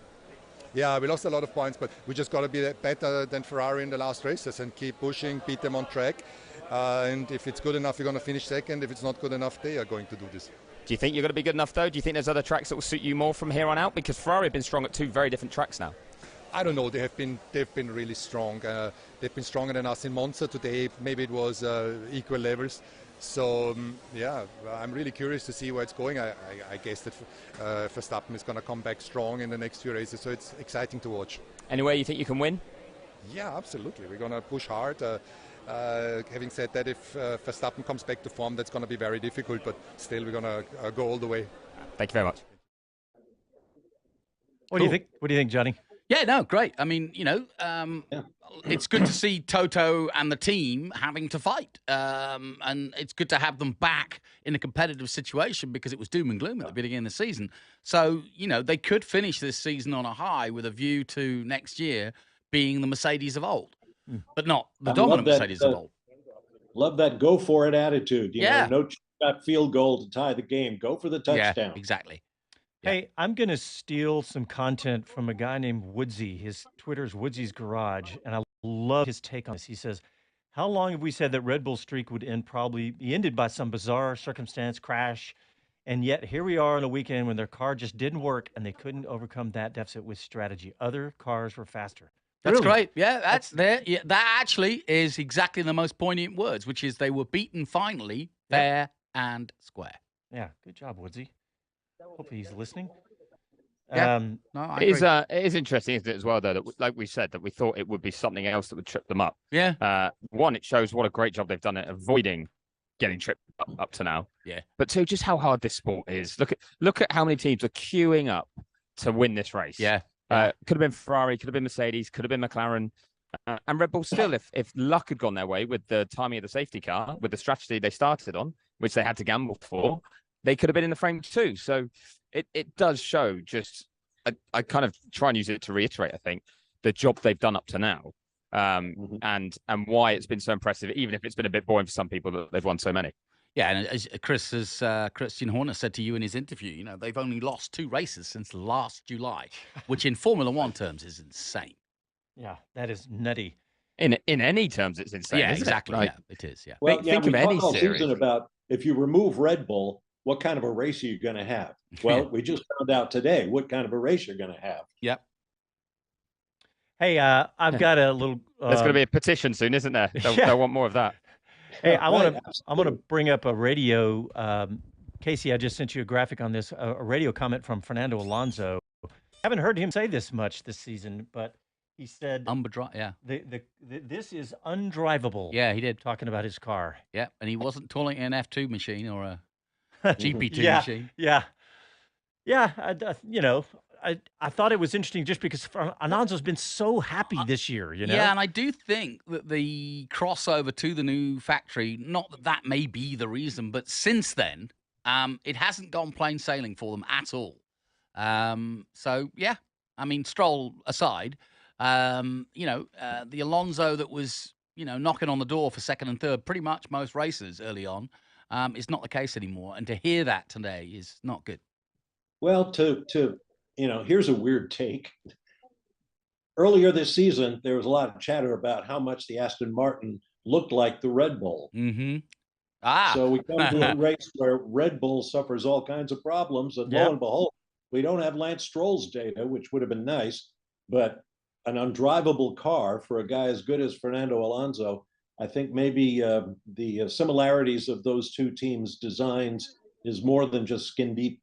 Yeah, we lost a lot of points, but we just got to be better than Ferrari in the last races and keep pushing, beat them on track. And if it's good enough, you're going to finish second. If it's not good enough, they are going to do this. Do you think you're going to be good enough, though? Do you think there's other tracks that will suit you more from here on out? Because Ferrari have been strong at two very different tracks now. I don't know. They've been really strong. They've been stronger than us in Monza today. Maybe it was equal levels. So yeah, I'm really curious to see where it's going. I guess that Verstappen is going to come back strong in the next few races. So it's exciting to watch. Anywhere you think you can win? Yeah, absolutely. We're going to push hard. Having said that, if Verstappen comes back to form, that's going to be very difficult. But still, we're going to go all the way. Thank you very much. What do you think? What do you think, Johnny? Yeah, no, great. I mean, it's good to see Toto and the team having to fight. And it's good to have them back in a competitive situation because it was doom and gloom at the beginning of the season. So, they could finish this season on a high with a view to next year being the Mercedes of old, but not the dominant Mercedes of old. Love that go for it attitude. You know, no shot field goal to tie the game. Go for the touchdown. Yeah, exactly. Hey, I'm going to steal some content from a guy named Woodsy. His Twitter's Woodsy's Garage, and I love his take on this. He says, how long have we said that Red Bull's streak would end? Probably be ended by some bizarre circumstance, crash, and yet here we are on a weekend when their car just didn't work, and they couldn't overcome that deficit with strategy. Other cars were faster. That's great. Yeah, that's there. Yeah, that actually is exactly the most poignant words, which is they were beaten finally, fair and square. Yeah, good job, Woodsy. Hopefully he's listening. Yeah. It is interesting, isn't it, as well, though, that like we said, that we thought it would be something else that would trip them up. Yeah. One, it shows what a great job they've done at avoiding getting tripped up to now. Yeah. But two, just how hard this sport is. Look at how many teams are queuing up to win this race. Yeah. Could have been Ferrari, could have been Mercedes, could have been McLaren. And Red Bull still, if luck had gone their way with the timing of the safety car, with the strategy they started on, which they had to gamble for, they could have been in the frame too. So it does show just, I kind of try and use it to reiterate, I think, the job they've done up to now, and why it's been so impressive, even if it's been a bit boring for some people that they've won so many. Yeah, and as Christian Horner said to you in his interview, they've only lost 2 races since last July, which in Formula One terms is insane. Yeah, that is nutty. In any terms, it's insane. Yeah, exactly. Like, yeah, it is. Yeah. Well, think we of any talk all series. season about if you remove Red Bull, what kind of a race are you going to have? Well, we just found out today what kind of a race you're going to have. Yep. Hey, I've got a little. There's going to be a petition soon, isn't there? They'll want more of that. Hey, I want to bring up a radio. Casey, I just sent you a graphic on this. A radio comment from Fernando Alonso. Haven't heard him say this much this season, but he said, yeah. This is undrivable. Yeah, he did. Talking about his car. Yeah, and he wasn't calling it an F2 machine or a GP2 machine. Yeah. I thought it was interesting just because Alonso's been so happy this year, Yeah, and I do think that the crossover to the new factory, not that may be the reason, but since then, it hasn't gone plain sailing for them at all. So, yeah, I mean, Stroll aside, the Alonso that was, knocking on the door for second and third pretty much most races early on is not the case anymore. And to hear that today is not good. Well, here's a weird take. Earlier this season, there was a lot of chatter about how much the Aston Martin looked like the Red Bull. Mm-hmm. So we come to a race where Red Bull suffers all kinds of problems, and lo and behold, we don't have Lance Stroll's data, which would have been nice, but an undrivable car for a guy as good as Fernando Alonso. I think maybe the similarities of those two teams' designs is more than just skin deep.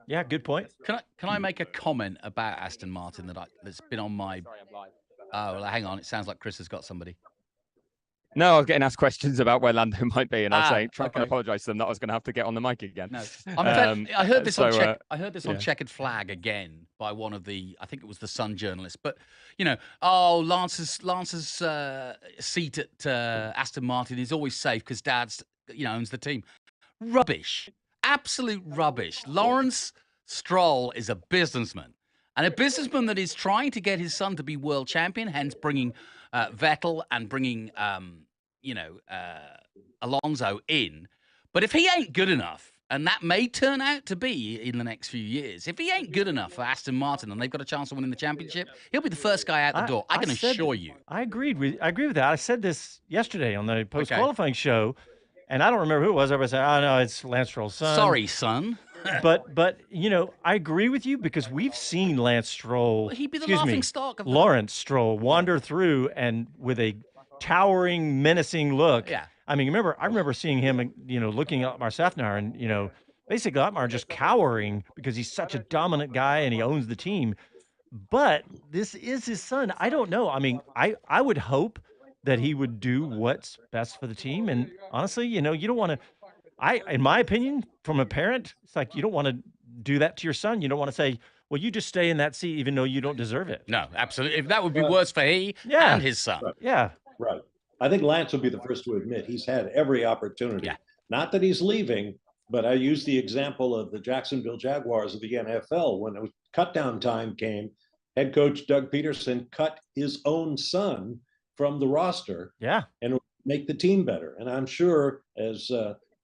Yeah, good point. Can I make a comment about Aston Martin that's been on my? Oh, well, hang on. It sounds like Chris has got somebody. No, I was getting asked questions about where Lando might be, and I was saying, trying to apologise to them that I was going to have to get on the mic again. No, I heard this on I heard this on Checkered Flag again by one of the, I think it was the Sun journalist. But Lance's seat at Aston Martin is always safe because Dad's owns the team. Rubbish, absolute rubbish. Lawrence Stroll is a businessman, and a businessman that is trying to get his son to be world champion, hence bringing Vettel and bringing Alonso in. But if he ain't good enough, and that may turn out to be in the next few years, if he ain't good enough for Aston Martin and they've got a chance of winning the championship, he'll be the first guy out the door. I can assure you. I agree with that. I said this yesterday on the post-qualifying show, and I don't remember who it was. Everybody said, "Oh no, it's Lance Stroll's son." Sorry, son. But you know, I agree with you because we've seen Lance Stroll, He'd be the excuse me, laughing stock of the... Lawrence Stroll wander through and with a towering, menacing look. Yeah. I mean, I remember seeing him, you know, looking at Otmar Safnar and, you know, basically Otmar just cowering because he's such a dominant guy and he owns the team. But this is his son. I don't know. I mean, I would hope that he would do what's best for the team. And honestly, you know, you don't want to, in my opinion, from a parent, it's like you don't want to do that to your son. You don't want to say, well, you just stay in that seat even though you don't deserve it. No, absolutely. If that would be worse for he and his son. Right. Yeah. Right. I think Lance will be the first to admit he's had every opportunity. Yeah. Not that he's leaving, but I use the example of the Jacksonville Jaguars of the NFL. When it was cut down time came, head coach Doug Peterson cut his own son from the roster. Yeah. And make the team better. And I'm sure, as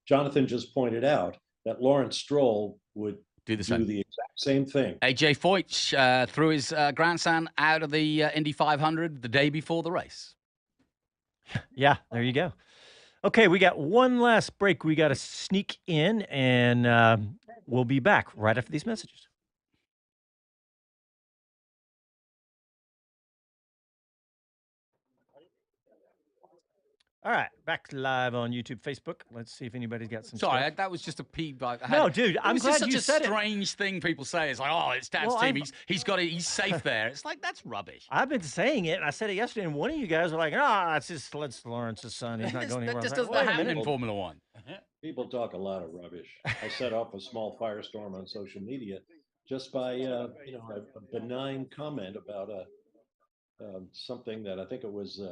Jonathan just pointed out, that Lawrence Stroll would do the exact same thing. AJ Foyt threw his grandson out of the Indy 500 the day before the race. Yeah, there you go. Okay, we got one last break. We got to sneak in, and we'll be back right after these messages. All right, back live on YouTube, Facebook. Let's see if anybody's got some Sorry, stuff. that was just a peep. No, dude, I'm glad you said it. Such a strange thing people say. It's like, oh, it's Dad's team. He's got it. He's safe there. It's like, that's rubbish. I've been saying it, and I said it yesterday, and one of you guys were like, it's just Lawrence's son. He's not going anywhere. That just doesn't happen in Formula One. People talk a lot of rubbish. I set off a small firestorm on social media just by, a benign comment about something that I think it was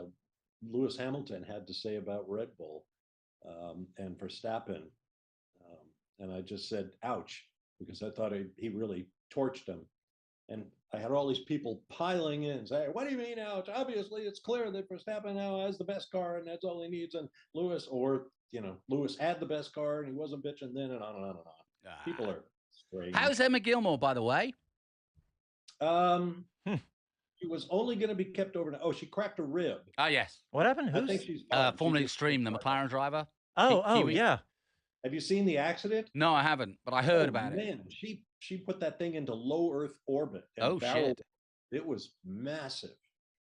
Lewis Hamilton had to say about Red Bull and Verstappen. And I just said, ouch, because I thought he really torched him. And I had all these people piling in saying, what do you mean, ouch? Obviously, it's clear that Verstappen now has the best car and that's all he needs. And Lewis, Lewis had the best car and he wasn't bitching then, and on and on and on. People are strange. How's Emma Gilmore, by the way? She was only going to be kept over. Oh, she cracked a rib. Oh, yes. What happened? I think she's Formula Extreme, the McLaren driver. Oh, yeah. Have you seen the accident? No, I haven't, but I heard about it. Man, she put that thing into low Earth orbit. And shit. It was massive.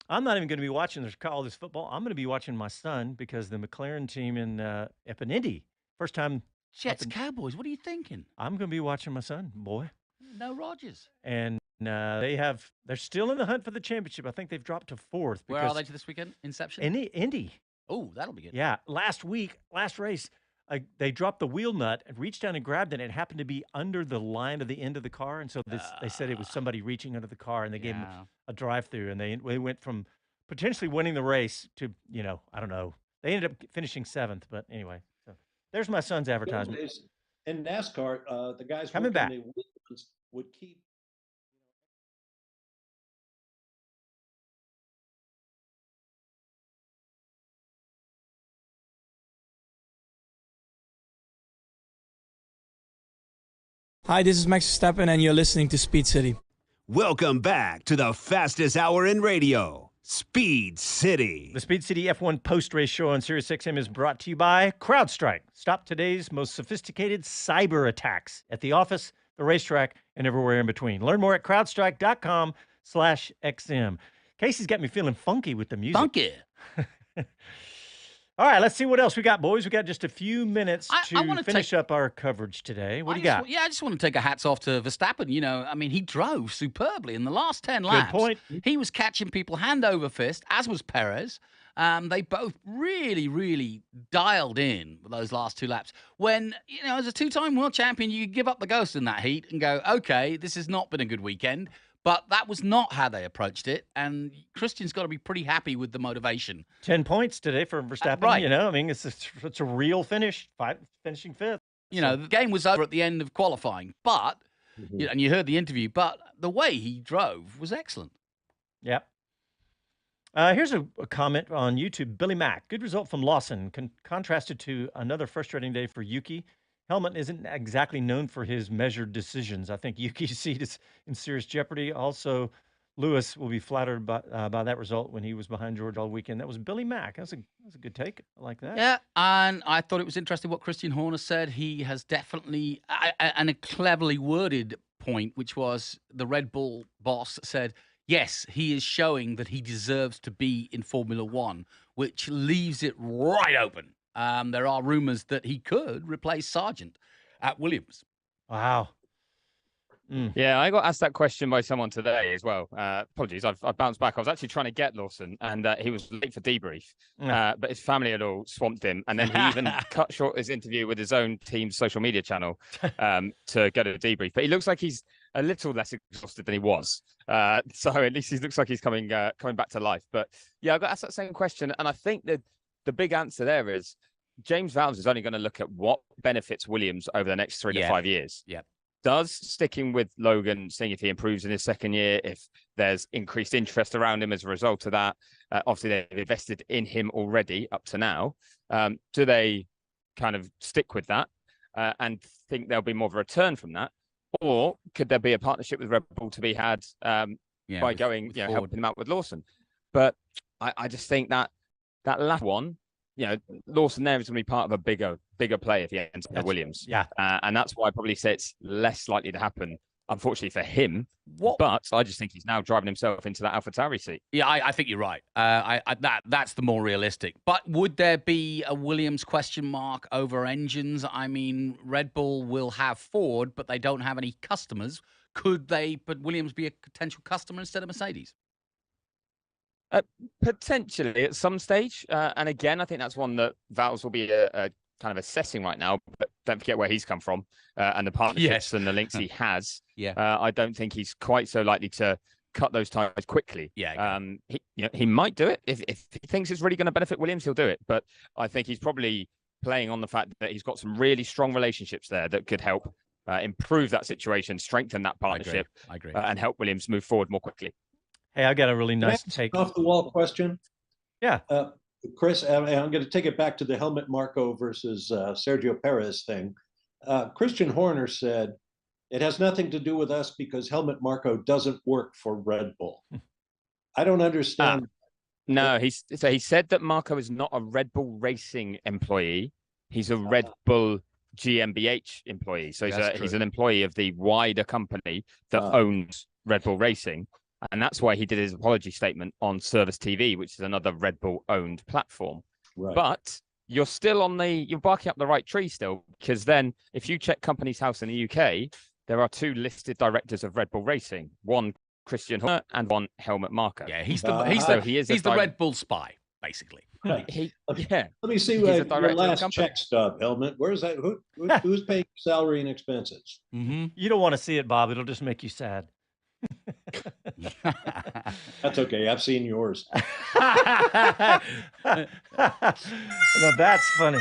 I'm not even going to be watching all this football. I'm going to be watching my son because the McLaren team up in Indy, first time. Jets, Cowboys, what are you thinking? I'm going to be watching my son, boy. No Rodgers. And they're still in the hunt for the championship. I think they've dropped to fourth. Where are they this weekend? Inception? Indy. Oh, that'll be good. Yeah. Last race, they dropped the wheel nut and reached down and grabbed it. And it happened to be under the line of the end of the car. And so they said it was somebody reaching under the car, and they gave them a drive-through. And they went from potentially winning the race to, I don't know. They ended up finishing 7th. But anyway, so there's my son's advertisement. In NASCAR, the guys coming back would keep. Hi, this is Max Verstappen, and you're listening to Speed City. Welcome back to the fastest hour in radio, Speed City. The Speed City F1 post-race show on SiriusXM is brought to you by CrowdStrike. Stop today's most sophisticated cyber attacks at the office, the racetrack, and everywhere in between. Learn more at crowdstrike.com/XM. Casey's got me feeling funky with the music. Funky. All right, let's see what else we got, boys. We got just a few minutes to finish up our coverage today. What do you got? I just want to take a hats off to Verstappen. He drove superbly in the last 10 laps. Good point. He was catching people hand over fist, as was Perez. They both really, really dialed in with those last 2 laps. When, as a 2-time world champion, you give up the ghost in that heat and go, okay, this has not been a good weekend. But that was not how they approached it, and Christian's got to be pretty happy with the motivation. 10 points today for Verstappen. Right. It's a real finish, finishing 5th. The game was over at the end of qualifying, but, and you heard the interview, but the way he drove was excellent. Yeah. Here's a comment on YouTube. Billy Mack, good result from Lawson, contrasted to another frustrating day for Yuki. Helmut isn't exactly known for his measured decisions. I think Yuki's seat is in serious jeopardy. Also, Lewis will be flattered by that result when he was behind George all weekend. That was Billy Mack. That's a good take. I like that. Yeah, and I thought it was interesting what Christian Horner said. He has definitely, and a cleverly worded point, which was the Red Bull boss said, yes, he is showing that he deserves to be in Formula One, which leaves it right open. There are rumors that he could replace Sargent at Williams. Wow. Yeah, I got asked that question by someone today as well. Apologies, I've bounced back. I was actually trying to get Lawson, and he was late for debrief, but his family had all swamped him, and then he even cut short his interview with his own team's social media channel to go to a debrief. But he looks like he's a little less exhausted than he was, so at least he looks like he's coming back to life. But yeah, I got asked that same question, and I think that the big answer there is James Vowles is only going to look at what benefits Williams over the next 3 to 5 years. Yeah. Does sticking with Logan, seeing if he improves in his second year, if there's increased interest around him as a result of that, obviously they've invested in him already up to now. Do they kind of stick with that and think there'll be more of a return from that? Or could there be a partnership with Red Bull to be had by going, helping him out with Lawson? But I just think that last one, Lawson there is going to be part of a bigger play if he ends up at Williams. Yeah. And that's why I probably say it's less likely to happen, unfortunately for him. But I just think he's now driving himself into that AlphaTauri seat. Yeah, I think you're right. That's the more realistic. But would there be a Williams question mark over engines? I mean, Red Bull will have Ford, but they don't have any customers. Could Williams be a potential customer instead of Mercedes? Potentially at some stage. And again, I think that's one that Vowles will be a kind of assessing right now. But don't forget where he's come from and the partnerships and the links he has. I don't think he's quite so likely to cut those ties quickly. He might do it. If he thinks it's really going to benefit Williams, he'll do it. But I think he's probably playing on the fact that he's got some really strong relationships there that could help improve that situation, strengthen that partnership, I agree. And help Williams move forward more quickly. Hey, I got a really nice take. Off the wall question. Yeah. Chris, I'm going to take it back to the Helmut Marko versus Sergio Perez thing. Christian Horner said, it has nothing to do with us because Helmut Marko doesn't work for Red Bull. I don't understand. No, he said that Marko is not a Red Bull Racing employee. He's a Red Bull GmbH employee. So he's an employee of the wider company that owns Red Bull Racing. And that's why he did his apology statement on Service TV, which is another Red Bull-owned platform. Right. But you're barking up the right tree still, because then if you check Companies House in the UK, there are 2 listed directors of Red Bull Racing, one Christian Horner and one Helmut Marko. Yeah, he's the Red Bull spy, basically. Right. Let me see your last check stub, Helmut. Where's that? Who's paying salary and expenses? Mm-hmm. You don't want to see it, Bob. It'll just make you sad. That's okay. I've seen yours. Now that's funny.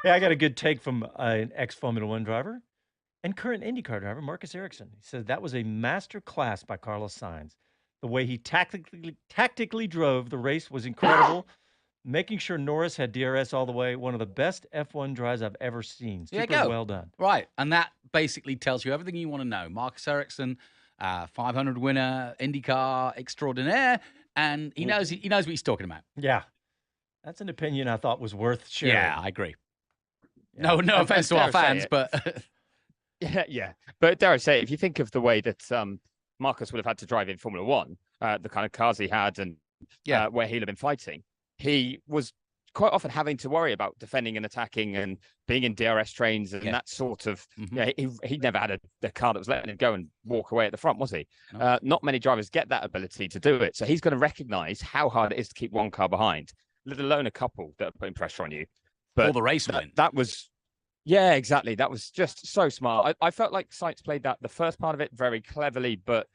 Yeah, I got a good take from an ex-Formula One driver and current IndyCar driver, Marcus Ericsson. He said that was a master class by Carlos Sainz. The way he tactically drove the race was incredible. Making sure Norris had DRS all the way, one of the best F1 drives I've ever seen. Super well done. Right, and that basically tells you everything you want to know. Marcus Ericsson, 500 winner, IndyCar extraordinaire, and he knows what he's talking about. Yeah, that's an opinion I thought was worth sharing. Yeah, I agree. Yeah. No offense to our fans, but yeah. But dare I say, if you think of the way that Marcus would have had to drive in Formula One, the kind of cars he had, and where he'd have been fighting. He was quite often having to worry about defending and attacking and being in DRS trains and that sort of. He never had a car that was letting him go and walk away at the front, was he? No. Not many drivers get that ability to do it. So he's going to recognise how hard it is to keep one car behind, let alone a couple that are putting pressure on you. But or the race win. That was, yeah, exactly. That was just so smart. I felt like Sainz played the first part of it very cleverly, but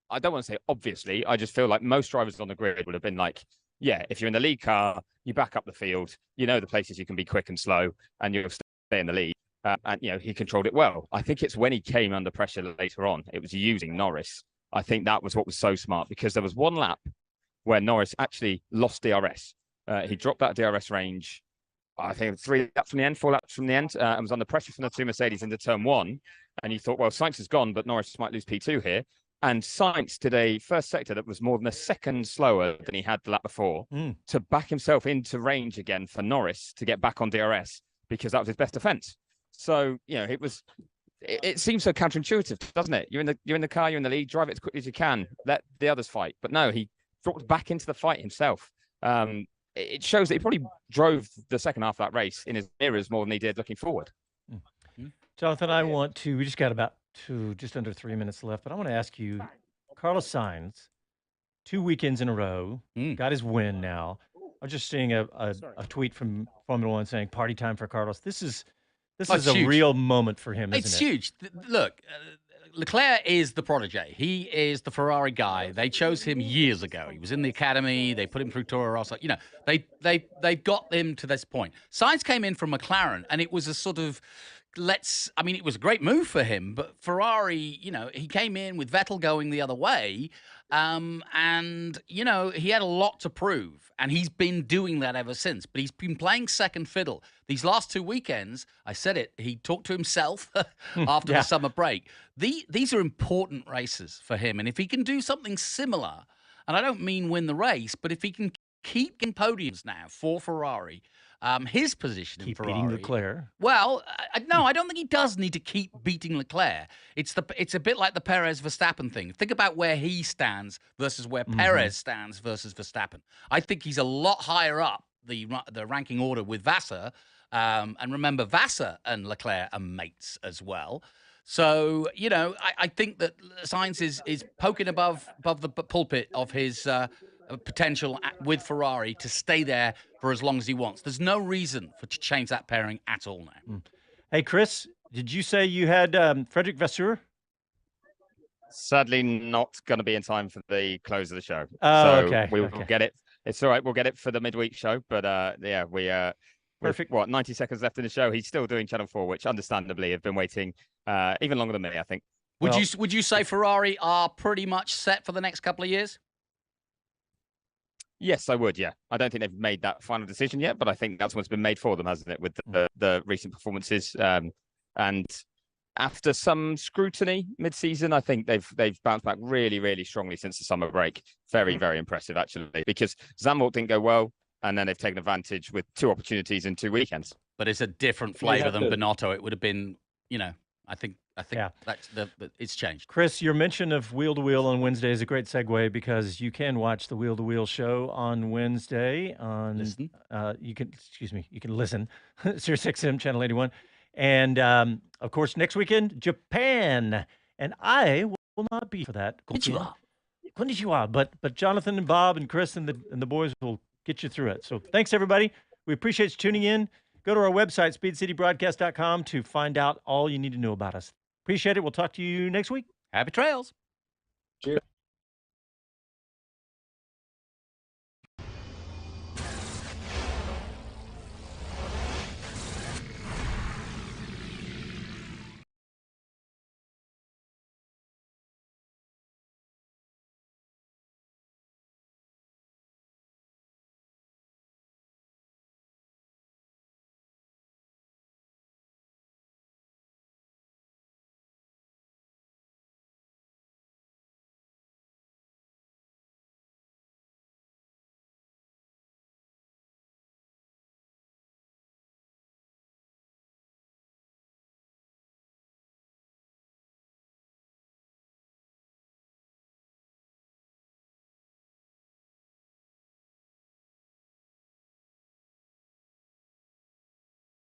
I don't want to say obviously. I just feel like most drivers on the grid would have been like, yeah, if you're in the lead car, you back up the field, you know the places you can be quick and slow, and you'll stay in the lead. And, he controlled it well. I think it's when he came under pressure later on, it was using Norris. I think that was what was so smart, because there was one lap where Norris actually lost DRS. He dropped that DRS range, I think 3 laps from the end, 4 laps from the end, and was under pressure from the 2 Mercedes into turn 1. And you thought, well, Sainz is gone, but Norris might lose P2 here. And Sainz did a first sector that was more than a second slower than he had the lap before to back himself into range again for Norris to get back on DRS because that was his best defense. So, it seems so counterintuitive, doesn't it? You're in the car, you're in the lead, drive it as quickly as you can, let the others fight. But no, he dropped back into the fight himself. It shows that he probably drove the second half of that race in his mirrors more than he did looking forward. Jonathan, we just got about just under 3 minutes left, but I want to ask you, Carlos Sainz, 2 weekends in a row, got his win now. I'm just seeing a tweet from Formula One saying party time for Carlos. This is a huge. Real moment for him, isn't it? It's huge. Look, Leclerc is the protege. He is the Ferrari guy. They chose him years ago. He was in the academy. They put him through Toro Rosso. They got him to this point. Sainz came in from McLaren, and it was a sort of it was a great move for him, but Ferrari, he came in with Vettel going the other way, and he had a lot to prove, and he's been doing that ever since, but he's been playing second fiddle. These last 2 weekends, I said it, he talked to himself after the summer break. These are important races for him, and if he can do something similar, and I don't mean win the race, but if he can keep getting podiums now for Ferrari, his position in Ferrari. Beating Leclerc. Well, no, I don't think he does need to keep beating Leclerc. It's a bit like the Perez-Verstappen thing. Think about where he stands versus where Perez stands versus Verstappen. I think he's a lot higher up the ranking order with Vassar. And remember, Vassar and Leclerc are mates as well. So, I think that Sainz is poking above the pulpit of his potential with Ferrari to stay there for as long as he wants. There's no reason to change that pairing at all now. Hey, Chris, did you say you had Frederick Vasseur? Sadly, not going to be in time for the close of the show. Oh, so okay. We'll get it. It's all right. We'll get it for the midweek show. But Perfect. 90 seconds left in the show. He's still doing Channel 4, which understandably have been waiting even longer than me, I think. Would you say Ferrari are pretty much set for the next couple of years? Yes, I would. Yeah, I don't think they've made that final decision yet, but I think that's what's been made for them, hasn't it? With the recent performances, and after some scrutiny mid-season, I think they've bounced back really, really strongly since the summer break. Very, very impressive actually, because Zandvoort didn't go well, and then they've taken advantage with 2 opportunities in 2 weekends. But it's a different flavour than Binotto. It would have been, I think that's it's changed. Chris, your mention of Wheel to Wheel on Wednesday is a great segue because you can watch the Wheel to Wheel show on Wednesday you can listen SiriusXM channel 81, and of course next weekend Japan, and I will not be for that. Konnichiwa. But Jonathan and Bob and Chris and the boys will get you through it. So thanks everybody. We appreciate you tuning in. Go to our website, speedcitybroadcast.com, to find out all you need to know about us. Appreciate it. We'll talk to you next week. Happy trails. Cheers.